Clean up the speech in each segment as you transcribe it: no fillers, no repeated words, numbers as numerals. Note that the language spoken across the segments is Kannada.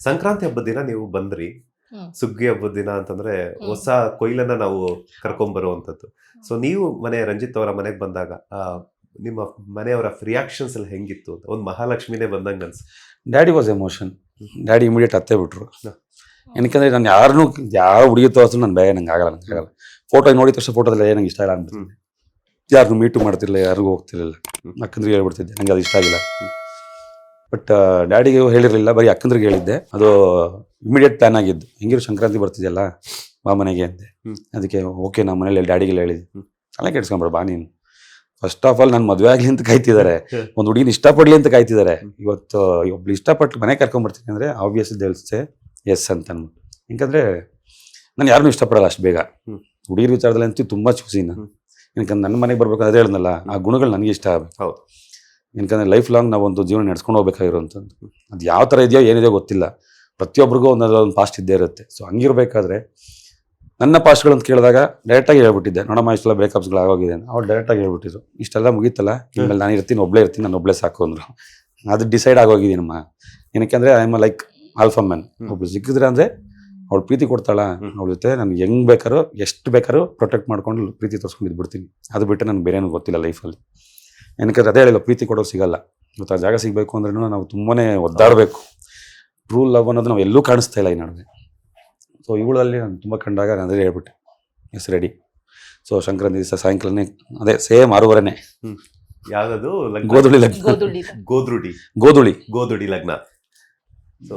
ಸಂಕ್ರಾಂತಿ ಹಬ್ಬದ ದಿನ ನೀವು ಬಂದ್ರಿ. ಸುಗ್ಗಿ ಹಬ್ಬದ ದಿನ ಅಂತಂದ್ರೆ ಹೊಸ ಕೊಯ್ಲನ್ನ ನಾವು ಕರ್ಕೊಂಡ್ ಬರುವಂತದ್ದು. ಸೊ ನೀವು ರಂಜಿತ್ ಅವರ ಮನೆಗೆ ಬಂದಾಗ ನಿಮ್ಮ ಮನೆಯವರ ರಿಯಾಕ್ಷನ್ಸ್ ಎಲ್ಲ ಹೆಂಗಿತ್ತು ಅಂತ? ಒಂದು ಮಹಾಲಕ್ಷ್ಮಿನೇ ಬಂದಂಗ ಅನ್ಸ್. Daddy was emotion. Daddy immediate ಅತ್ತೇ ಬಿಟ್ರು. ಏನಕ್ಕಂದ್ರೆ ನಾನು ಯಾರನ್ನೂ ಯಾವ ಹುಡುಗಿ ತೋರಿಸಿದ್ರು ನಾನು ಬೇಗ ನಂಗೆ ಆಗಲ್ಲ. ಫೋಟೋ ನೋಡಿದ ತಕ್ಷಣ ಫೋಟೋದಲ್ಲಿ ನಂಗೆ ಇಷ್ಟ ಇಲ್ಲ ಅಂದ್ಬಿಡ್ತೀನಿ. ಯಾರನ್ನು ಮೀಟು ಮಾಡ್ತಿರ್ಲಿಲ್ಲ, ಯಾರಿಗೂ ಹೋಗ್ತಿರ್ಲಿಲ್ಲ. ಅಕ್ಕಂದ್ರಿಗೆ ಹೇಳ್ಬಿಡ್ತಿದ್ದೆ ನಂಗೆ ಅದು ಇಷ್ಟ ಆಗಿಲ್ಲ. ಬಟ್ ಡ್ಯಾಡಿಗೆ ಹೇಳಿರಲಿಲ್ಲ, ಬರೀ ಅಕ್ಕಂದ್ರಿಗೆ ಹೇಳಿದ್ದೆ. ಅದು ಇಮಿಡಿಯೇಟ್ ಪ್ಲಾನ್ ಆಗಿದ್ದು. ಹೆಂಗಿರು ಸಂಕ್ರಾಂತಿ ಬರ್ತಿದೆಯಲ್ಲ ಬಾ ಮನೆಗೆ ಅಂತೆ. ಅದಕ್ಕೆ ಓಕೆ ನಮ್ಮ ಮನೇಲಿ ಡ್ಯಾಡಿಗೆಲ್ಲ ಹೇಳಿದ್ದೆ. ಅಲ್ಲ ಕೆಡ್ಸ್ಕೊಂಬೇಡ ಬಾ ನೀನು. ಫಸ್ಟ್ ಆಫ್ ಆಲ್ ನಾನು ಮದುವೆ ಆಗಲಿ ಅಂತ ಕಾಯ್ತಿದ್ದಾರೆ, ಒಂದು ಹುಡುಗಿನ ಇಷ್ಟಪಡ್ಲಿ ಅಂತ ಕಾಯ್ತಿದ್ದಾರೆ. ಇವತ್ತು ಒಬ್ಳು ಇಷ್ಟಪಟ್ಟು ಮನೆ ಕರ್ಕೊಂಡ್ಬರ್ತೀನಿ ಅಂದರೆ ಆಬ್ವಿಯಸ್ ದೇಳ್ಸೆ ಎಸ್ ಅಂತ ಅನ್ಬಿಟ್ಟು. ಯಾಕಂದರೆ ನಾನು ಯಾರನ್ನೂ ಇಷ್ಟಪಡಲ್ಲ ಅಷ್ಟು ಬೇಗ. ಹುಡುಗಿರ ವಿಚಾರದಲ್ಲಿ ಅಂತೂ ತುಂಬ ಚೂಸಿ ನಾನು. ಯಾಕಂದ್ರೆ ನನ್ನ ಮನೆಗೆ ಬರ್ಬೇಕು ಅದೇ ಹೇಳಿದ್ನಲ್ಲ, ಆ ಗುಣಗಳು ನನಗೆ ಇಷ್ಟ ಆಗಬೇಕು. ಹೌದು. ಯಾಕಂದರೆ ಲೈಫ್ ಲಾಂಗ್ ನಾವು ಒಂದು ಜೀವನ ನಡ್ಸ್ಕೊಂಡು ಹೋಗ್ಬೇಕಾಗಿರೋಂಥದ್ದು. ಅದು ಯಾವ ಥರ ಇದೆಯೋ ಏನಿದೆಯೋ ಗೊತ್ತಿಲ್ಲ. ಪ್ರತಿಯೊಬ್ಬರಿಗೂ ಒಂದು ಪಾಸ್ಟ್ ಇದ್ದೇ ಇರುತ್ತೆ. ಸೊ ಹಂಗಿರ್ಬೇಕಾದ್ರೆ ನನ್ನ ಪಾಸ್ಟ್ಗಳು ಅಂತ ಕೇಳಿದಾಗ ಡೈರೆಕ್ಟಾಗಿ ಹೇಳ್ಬಿಟ್ಟಿದ್ದೆ, ನೋಡಮ್ಮ ಇಷ್ಟೆಲ್ಲ ಬ್ರೇಕಪ್ಸ್ಗಳು ಆಗೋಗಿದೆ. ಅವ್ರು ಡೈರೆಕ್ಟಾಗಿ ಹೇಳ್ಬಿಟ್ಟಿದ್ರು, ಇಷ್ಟೆಲ್ಲ ಮುಗೀತಲ್ಲ, ಇನ್ಮೇಲೆ ನಾನು ಇರ್ತೀನಿ, ಒಬ್ಬಳೇ ಇರ್ತೀನಿ, ನಾನು ಒಬ್ಬಳೇ ಸಾಕು ಅಂದರು. ಅದು ಡಿಸೈಡ್ ಆಗೋಗಿದ್ದೀನಮ್ಮ. ಏನಕ್ಕೆ I am like alpha man. ಒಬ್ಳು ಸಿಕ್ಕಿದ್ರೆ ಅಂದರೆ ಅವಳು ಪ್ರೀತಿ ಕೊಡ್ತಾಳ, ಅವಳ ಜೊತೆ ನಾನು ಹೆಂಗೆ ಬೇಕಾದ್ರೂ ಎಷ್ಟು ಬೇಕಾದ್ರೂ ಪ್ರೊಟೆಕ್ಟ್ ಮಾಡ್ಕೊಂಡು ಪ್ರೀತಿ ತೋರಿಸ್ಕೊಂಡು ಇದ್ಬಿಡ್ತೀನಿ. ಅದು ಬಿಟ್ಟು ನನಗೆ ಬೇರೇನೂ ಗೊತ್ತಿಲ್ಲ ಲೈಫಲ್ಲಿ. ಏನಕ್ಕೆ ಅದೇ ಹೇಳಿಲ್ಲ, ಪ್ರೀತಿ ಕೊಡೋದು ಸಿಗಲ್ಲ. ಇವತ್ತು ಆ ಜಾಗ ಸಿಗಬೇಕು ಅಂದ್ರೂ ನಾವು ತುಂಬಾ ಒದ್ದಾಡಬೇಕು. ಟ್ರೂ ಲವ್ ಅನ್ನೋದು ನಾವು ಎಲ್ಲೂ ಕಾಣಿಸ್ತಾ ಇಲ್ಲ ಈ ನಡುವೆ. ಸೊ ಇವುಗಳಲ್ಲಿ ನಾನು ತುಂಬ ಕಂಡಾಗ ನಾನು ಅದೇ ಹೇಳ್ಬಿಟ್ಟೆ, ಎಸ್ ರೆಡಿ. ಸೊ ಸಂಕ್ರಾಂತಿ ದಿವಸ ಸಾಯಂಕಾಲನೇ ಅದೇ ಸೇಮ್ 6:30ನೇ ಯಾವ್ದು ಗೋಧುಳಿ ಲಗ್ನ. ಗೋಧುಳಿ ಲಗ್ನ. ಸೊ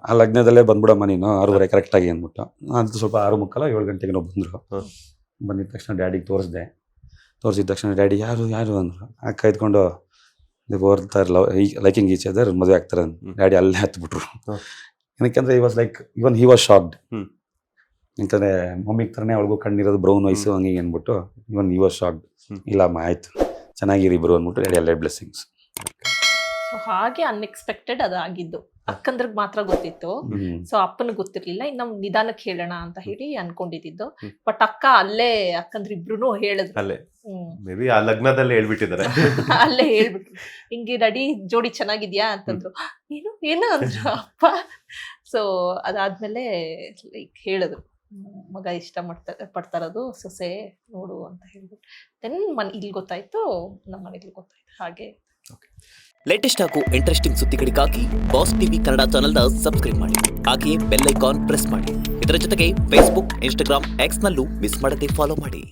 ಆ ಲಗ್ನದಲ್ಲೇ ಬಂದ್ಬಿಡಮ್ಮ ನೀನು 6:30 ಕರೆಕ್ಟಾಗಿ ಅಂದ್ಬಿಟ್ಟು. ಅದು ಸ್ವಲ್ಪ 6:45 7 ಗಂಟೆಗೆ ನಾವು ಬಂದರು. ಬಂದಿದ ತಕ್ಷಣ ಡ್ಯಾಡಿಗೆ ತೋರಿಸಿದ ತಕ್ಷಣ ಡ್ಯಾಡಿ ಯಾರು ಅಂದರು. ಅಕ್ಕ ಇದ್ಕೊಂಡು ಓರ್ತಾರೆ ಲೈಕಿಂಗ್ ಈಚ್ ಅದರ್ ಮದುವೆ ಆಗ್ತಾರೆ. ಡ್ಯಾಡಿ ಅಲ್ಲೇ ಹತ್ಬಿಟ್ರು. ಏನಕ್ಕಂದ್ರೆ ಈ was like even he was shocked. ಯಾಕಂದ್ರೆ ಮಮ್ಮಿಗೆ ಥರನೇ ಅವಳಿಗೂ ಕಣ್ಣಿರೋದು, ಬ್ರೌನ್ ವಯಸ್ಸು ಹಂಗೆ ಅಂದ್ಬಿಟ್ಟು ಇವನ್ ಹಿ ವಾಸ್ ಶಾಕ್ಡ್. ಇಲ್ಲಮ್ಮ ಆಯ್ತು ಚೆನ್ನಾಗಿರಿ ಇಬ್ರು ಅಂದ್ಬಿಟ್ಟು ಡ್ಯಾಡಿ ಅಲ್ಲೇ ಬ್ಲೆಸ್ಸಿಂಗ್ಸ್. ಹಾಗೆ ಅನ್ಎಕ್ಸ್ಪೆಕ್ಟೆಡ್ ಅದಾಗಿದ್ದು. ಅಕ್ಕಂದ್ರಿಗೆ ಮಾತ್ರ ಗೊತ್ತಿತ್ತು, ಸೊ ಅಪ್ಪನಿಗೆ ಗೊತ್ತಿರ್ಲಿಲ್ಲ. ಇನ್ನು ನಿಧಾನಕ್ಕೆ ಹೇಳೋಣ ಅಂತ ಹೇಳಿ ಅನ್ಕೊಂಡಿದ್ದು. ಬಟ್ ಅಕ್ಕ ಅಲ್ಲೇ ಅಕ್ಕಂದ್ರ ಇಬ್ರು ಹೇಳಿದ್ರು, ಅಲ್ಲೇ ಮೇ ಬಿ ಆ ಲಗ್ನದಲ್ಲೇ ಹೇಳ್ಬಿಟ್ಟಿದ್ದಾರೆ. ಅಲ್ಲೇ ಹೇಳ್ಬಿಟ್ರು, ಹಿಂಗೆ ರೆಡಿ ಜೋಡಿ ಚೆನ್ನಾಗಿದ್ಯಾ ಅಂತಂದ್ರು. ಏನು ಅಂದ್ರು ಅಪ್ಪ. ಸೊ ಅದಾದ್ಮೇಲೆ ಲೈಕ್ ಹೇಳಿದ್ರು, ಮಗ ಇಷ್ಟ ಪಡ್ತಾರದು ಸೊಸೆ ನೋಡು ಅಂತ ಹೇಳ್ಬಿಟ್ಟು. ದೆನ್ ಇಲ್ಲಿ ಗೊತ್ತಾಯ್ತು, ನಮ್ಮ ಮನೆಗೆ ಗೊತ್ತಾಯ್ತು. ಹಾಗೆ ಲೇಟೆಸ್ಟ್ ಹಾಗೂ ಇಂಟ್ರೆಸ್ಟಿಂಗ್ ಸುದ್ದಿಗಳಿಗಾಗಿ ಬಾಸ್ ಟಿವಿ ಕನ್ನಡ ಚಾನೆಲ್ನ ಸಬ್ಸ್ಕ್ರೈಬ್ ಮಾಡಿ. ಹಾಗೆಯೇ ಬೆಲ್ ಐಕಾನ್ ಪ್ರೆಸ್ ಮಾಡಿ. ಇದರ ಜೊತೆಗೆ ಫೇಸ್ಬುಕ್, ಇನ್ಸ್ಟಾಗ್ರಾಮ್, ಎಕ್ಸ್ನಲ್ಲೂ ಮಿಸ್ ಮಾಡದೆ ಫಾಲೋ ಮಾಡಿ.